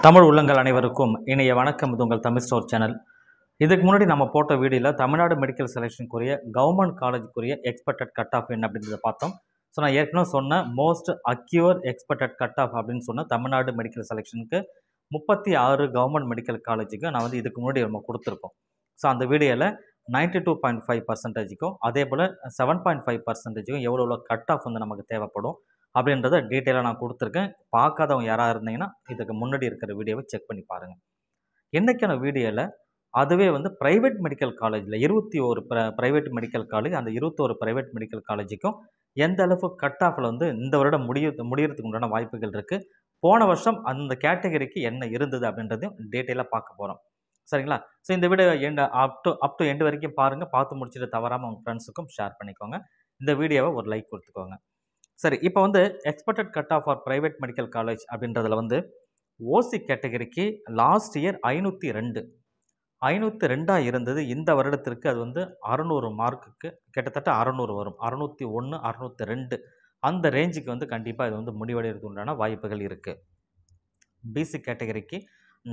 தமிழ் உள்ளங்கள் அனைவருக்கும் இனிய வணக்கம். இது உங்கள் தமிழ் ஸ்டோர் சேனல். இதுக்கு முன்னாடி நம்ம போட்ட வீடியோவில் தமிழ்நாடு மெடிக்கல் செலெக்ஷனுக்குரிய கவர்மெண்ட் காலேஜுக்குரிய எக்ஸ்பெக்டட் கட் ஆஃப் என்ன அப்படின்றத பார்த்தோம். ஸோ நான் ஏற்கனவே சொன்ன most accurate expected cut off அப்படின்னு சொன்ன தமிழ்நாடு மெடிக்கல் செலெக்ஷனுக்கு 36 கவர்மெண்ட் மெடிக்கல் காலேஜுக்கு நான் வந்து இதுக்கு முன்னாடி நம்ம கொடுத்துருக்கோம். ஸோ அந்த வீடியோவில் 92.5%க்கும் அதே போல் 7.5%க்கும் எவ்வளோ கட் ஆஃப் வந்து நமக்கு தேவைப்படும் அப்படின்றத டீட்டெயிலாக நான் கொடுத்துருக்கேன். பார்க்காதவங்க யாராக இருந்தீங்கன்னா இதுக்கு முன்னாடி இருக்கிற வீடியோவை செக் பண்ணி பாருங்கள். இன்றைக்கான வீடியோவில் அதுவே வந்து ப்ரைவேட் மெடிக்கல் காலேஜில் 21 ப்ரைவேட் மெடிக்கல் காலேஜ், அந்த 21 ப்ரைவேட் மெடிக்கல் காலேஜுக்கும் எந்த அளவுக்கு கட் ஆஃபில் வந்து இந்த வருடம் முடியறதுக்கு உண்டான வாய்ப்புகள் இருக்குது, போன வருஷம் அந்த கேட்டகரிக்கு என்ன இருந்தது அப்படின்றதையும் டீட்டெயிலாக பார்க்க போகிறோம். சரிங்களா? ஸோ இந்த வீடியோ அப் டு எண்டு வரைக்கும் பாருங்கள். பார்த்து முடிச்சுட்டு தவறாமல் உங்கள் ஃப்ரெண்ட்ஸுக்கும் ஷேர் பண்ணிக்கோங்க. இந்த வீடியோவை ஒரு லைக் கொடுத்துக்கோங்க. சரி, இப்போ வந்து expected cut of for private medical college அப்படின்றதுல வந்து ஓசி கேட்டகரிக்கு லாஸ்ட் இயர் 502 இருந்தது. இந்த வருடத்திற்கு அது வந்து 600 மார்க்குக்கு கிட்டத்தட்ட 600 வரும். 601 602 அந்த ரேஞ்சுக்கு வந்து கண்டிப்பாக இது வந்து முடிவடைகிறதுக்கு உண்டான வாய்ப்புகள் இருக்குது. பிசி கேட்டகரிக்கு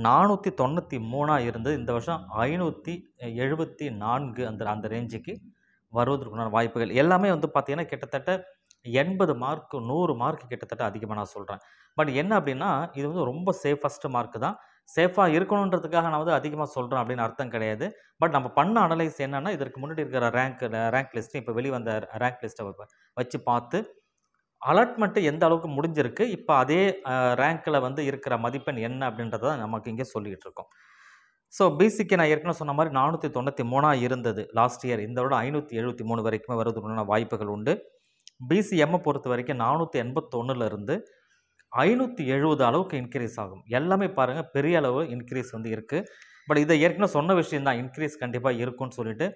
493 இருந்தது. இந்த வருஷம் 574 அந்த ரேஞ்சுக்கு வருவதற்குண்டான வாய்ப்புகள் எல்லாமே வந்து பார்த்திங்கன்னா கிட்டத்தட்ட 80 மார்க் 100 மார்க் கிட்டத்தட்ட அதிகமாக நான் சொல்கிறேன். பட் என்ன அப்படின்னா இது வந்து ரொம்ப சேஃபஸ்ட் மார்க் தான். சேஃபாக இருக்கணுன்றதுக்காக நான் வந்து அதிகமாக சொல்கிறேன் அப்படின்னு அர்த்தம் கிடையாது. பட் நம்ம பண்ண அனலைஸ் என்னென்னா இதற்கு முன்னாடி இருக்கிற ரேங்க் லிஸ்ட்டு இப்போ வெளிவந்த ரேங்க் லிஸ்ட்டை வச்சு பார்த்து அலாட்மெண்ட்டு எந்த அளவுக்கு முடிஞ்சிருக்கு, இப்போ அதே ரேங்க்கில் வந்து இருக்கிற மதிப்பெண் என்ன அப்படின்றத நமக்கு இங்கே சொல்லிகிட்டு இருக்கோம். ஸோ பிசிக்கு நான் ஏற்கனவே சொன்ன மாதிரி 493 இருந்தது லாஸ்ட் இயர். இந்த விட 573 வரைக்குமே வருவதற்கான வாய்ப்புகள் உண்டு. பிசிஎம்மை பொறுத்த வரைக்கும் 481 570 அளவுக்கு இன்க்ரீஸ் ஆகும். எல்லாமே பாருங்கள் பெரிய அளவு இன்க்ரீஸ் வந்து இருக்குது. பட் இதை ஏற்கனவே சொன்ன விஷயம் தான், இன்க்ரீஸ் கண்டிப்பாக இருக்கும்னு சொல்லிட்டு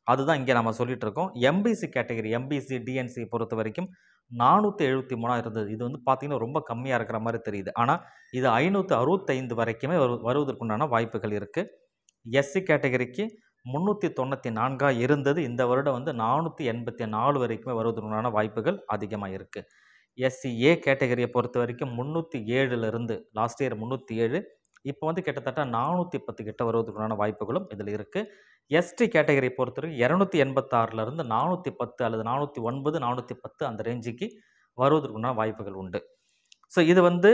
அதுதான் இங்கே நம்ம சொல்லிட்டு இருக்கோம். எம்பிசி கேட்டகரி எம்பிசி டிஎன்சி பொறுத்த வரைக்கும் 473 இருந்தது. இது வந்து பார்த்திங்கன்னா ரொம்ப கம்மியாக இருக்கிற மாதிரி தெரியுது. ஆனால் இது 565 வரைக்குமே வருவதற்குண்டான வாய்ப்புகள் இருக்குது. எஸ்சி கேட்டகரிக்கு 394 இருந்தது. இந்த வருடம் வந்து 484 வரைக்குமே வருவதற்குண்டான வாய்ப்புகள் அதிகமாக இருக்குது. எஸ்சிஏ கேட்டகரியை பொறுத்த வரைக்கும் 307 லாஸ்ட் இயர் 307, இப்போ வந்து கிட்டத்தட்ட 410 கிட்ட வருவதற்குண்டான வாய்ப்புகளும் இதில் இருக்குது. எஸ்டி கேட்டகரி பொறுத்த வரைக்கும் 286 410 அல்லது 409 410 அந்த ரேஞ்சுக்கு வருவதற்குண்டான வாய்ப்புகள் உண்டு. ஸோ இது வந்து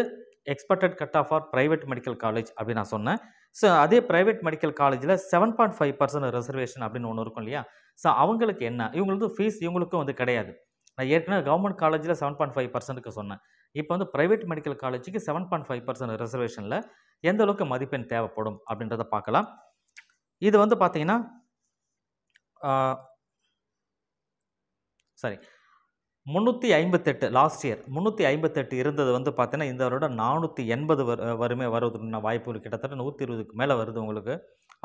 expected cut of for private medical college அப்படின்னு நான் சொன்னேன். ஸோ அதே ப்ரைவேட் மெடிக்கல் காலேஜில் 7.5% ரிசர்வேஷன் அப்படின்னு ஒன்று இருக்கும் இல்லையா? ஸோ அவங்களுக்கு என்ன, இவங்களுக்கு ஃபீஸ் இவங்களுக்கும் வந்து கிடையாது. நான் ஏற்கனவே கவர்மெண்ட் காலேஜில் 7.5%க்கு சொன்னேன். இப்போ வந்து ப்ரைவேட் மெடிக்கல் காலேஜுக்கு 7.5% ரிசர்வேஷனில் எந்த அளவுக்கு மதிப்பெண் தேவைப்படும் அப்படின்றத பார்க்கலாம். இது வந்து பார்த்தீங்கன்னா சரி 358 லாஸ்ட் இயர் 358 இருந்தது வந்து பார்த்தீங்கன்னா இந்த வருடம் 480 வறுமை வருவதற்கான வாய்ப்புகள் கிட்டத்தட்ட 120க்கு மேலே வருது உங்களுக்கு.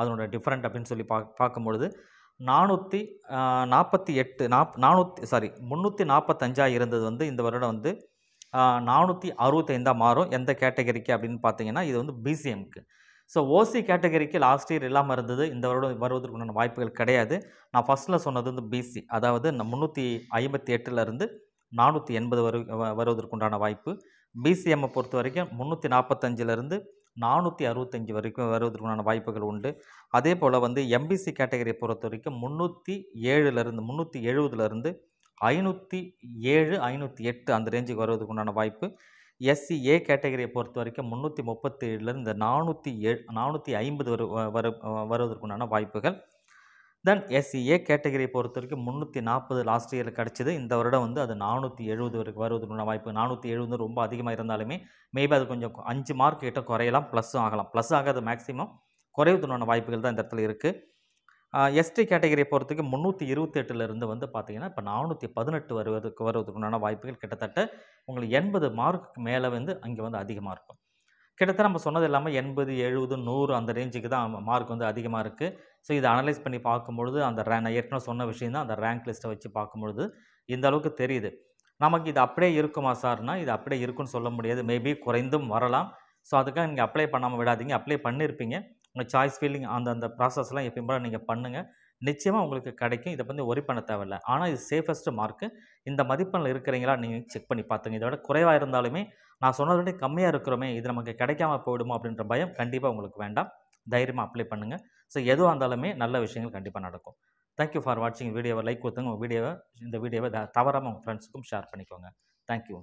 அதனோட டிஃப்ரெண்ட் அப்படின்னு சொல்லி பார்க்கும்பொழுது 345 இருந்தது வந்து இந்த வருடம் வந்து 465 மாறும். எந்த கேட்டகரிக்கு அப்படின்னு பார்த்தீங்கன்னா இது வந்து பிசிஎம்க்கு. ஸோ ஓசி கேட்டகரிக்கு லாஸ்ட் இயர் இல்லாமல் இருந்தது. இந்த வருடம் வருவதற்குண்டான வாய்ப்புகள் கிடையாது. நான் ஃபஸ்ட்டில் சொன்னது வந்து பிசி, அதாவது 358 480 வருவதற்குண்டான வாய்ப்பு. பிசிஎம்மை பொறுத்த வரைக்கும் 345 465 வரைக்கும் வருவதற்குண்டான வாய்ப்புகள் உண்டு. அதே போல் வந்து எம்பிசி கேட்டகரியை பொறுத்த வரைக்கும் 370 507 508 அந்த ரேஞ்சுக்கு வருவதற்குண்டான வாய்ப்பு. எஸ்சிஏ கேட்டகரியை பொறுத்த வரைக்கும் 337 450 வருவதற்குண்டான வாய்ப்புகள். தென் எஸ்சிஏ கேட்டகரியை பொறுத்த வரைக்கும் 340 லாஸ்ட் இயரில் கிடச்சிது. இந்த வருடம் வந்து அது 470 வரைக்கும் வருவதற்குண்டான வாய்ப்பு. 470 ரொம்ப அதிகமாக இருந்தாலுமே மேபி அது கொஞ்சம் 5 மார்க் கிட்ட குறையலாம், ப்ளஸ்ஸும் ஆகலாம். ப்ளஸ் ஆகாத மேக்ஸிமம் குறைவதற்கான வாய்ப்புகள் தான் இந்த இடத்துல இருக்குது. எஸ்டி கேட்டகரியை பொறுத்தவரைக்கும் 328 வந்து பார்த்தீங்கன்னா இப்போ 418 வருவதற்குண்டான வாய்ப்புகள் கிட்டத்தட்ட உங்களுக்கு 80 மார்க்கு மேலே வந்து அங்கே வந்து அதிகமாக இருக்கும். கிட்டத்தட்ட நம்ம சொன்னது இல்லாமல் 80 70 100 அந்த ரேஞ்சுக்கு தான் மார்க் வந்து அதிகமாக இருக்குது. ஸோ இதை அனலைஸ் பண்ணி பார்க்கும்பொழுது அந்த நான் ஏற்கனவே சொன்ன விஷயம் தான், அந்த ரேங்க் லிஸ்ட்டை வச்சு பார்க்கும்பொழுது இந்த அளவுக்கு தெரியுது. நமக்கு இது அப்படியே இருக்குமா சார்னா இது அப்படியே இருக்குன்னு சொல்ல முடியாது. மேபி குறைந்தும் வரலாம். ஸோ அதுக்காக நீங்கள் அப்ளை பண்ணாமல் விடாதீங்க. அப்ளை பண்ணியிருப்பீங்க. உங்கள் சாய்ஸ் ஃபில்லிங் அந்த ப்ராசஸ்லாம் எப்பயும் போல் நீங்கள் பண்ணுங்கள். நிச்சயமாக உங்களுக்கு கிடைக்கும். இதை வந்து ஒரி பண்ண தேவையில்ல. ஆனால் இது சேஃபஸ்ட் மார்க்கு. இந்த மதிப்பெண்ணில் இருக்கிறீங்களா நீங்கள் செக் பண்ணி பார்த்துங்க. இதை விட குறைவாக இருந்தாலுமே நான் சொன்னதை விட கம்மியாக இருக்கிறோமே, இது நமக்கு கிடைக்காம போயிடுமோ அப்படின்ற பயம் கண்டிப்பாக உங்களுக்கு வேண்டாம். தைரியமாக அப்ளை பண்ணுங்கள். ஸோ எதுவாக இருந்தாலுமே நல்ல விஷயங்கள் கண்டிப்பாக நடக்கும். தேங்க்யூ ஃபார் வாட்சிங். வீடியோவை லைக் கொடுத்துங்க. இந்த வீடியோவை தவறாமல் உங்கள் ஃப்ரெண்ட்ஸுக்கும் ஷேர் பண்ணிக்கோங்க. தேங்க்யூ.